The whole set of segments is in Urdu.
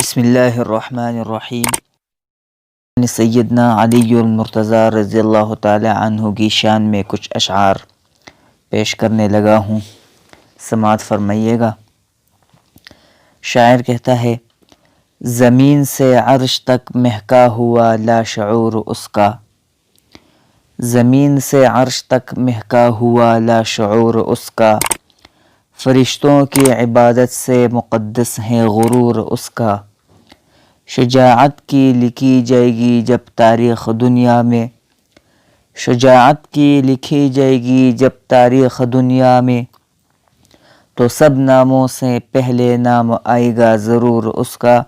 بسم اللہ الرحمن الرحیم۔ سیدنا علی المرتضیٰ رضی اللہ تعالی عنہ کی شان میں کچھ اشعار پیش کرنے لگا ہوں، سماعت فرمائیے گا۔ شاعر کہتا ہے: زمین سے عرش تک مہکا ہوا لاشعور اس کا، زمین سے عرش تک مہکا ہوا لاشعور اس کا، فرشتوں کی عبادت سے مقدس ہے غرور اس کا، شجاعت کی لکھی جائے گی جب تاریخ دنیا میں، شجاعت کی لکھی جائے گی جب تاریخ دنیا میں، تو سب ناموں سے پہلے نام آئے گا ضرور اس کا،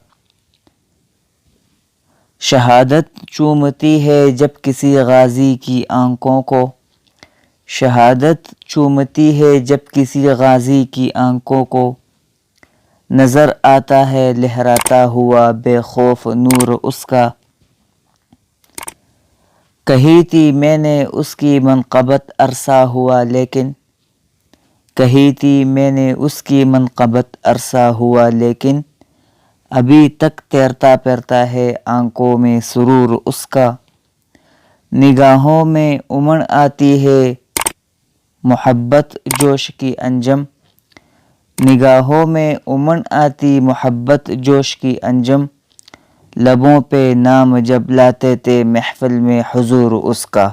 شہادت چومتی ہے جب کسی غازی کی آنکھوں کو، شہادت چومتی ہے جب کسی غازی کی آنکھوں کو، نظر آتا ہے لہراتا ہوا بے خوف نور اس کا، کہی تھی میں نے اس کی منقبت عرصہ ہوا لیکن، کہی تھی میں نے اس کی منقبت عرصہ ہوا لیکن، ابھی تک تیرتا پھرتا ہے آنکھوں میں سرور اس کا، نگاہوں میں امڑ آتی ہے محبت جوش کی انجم، نگاہوں میں امڑ آتی محبت جوش کی انجم، لبوں پہ نام جب لاتے تھے محفل میں حضور اس کا۔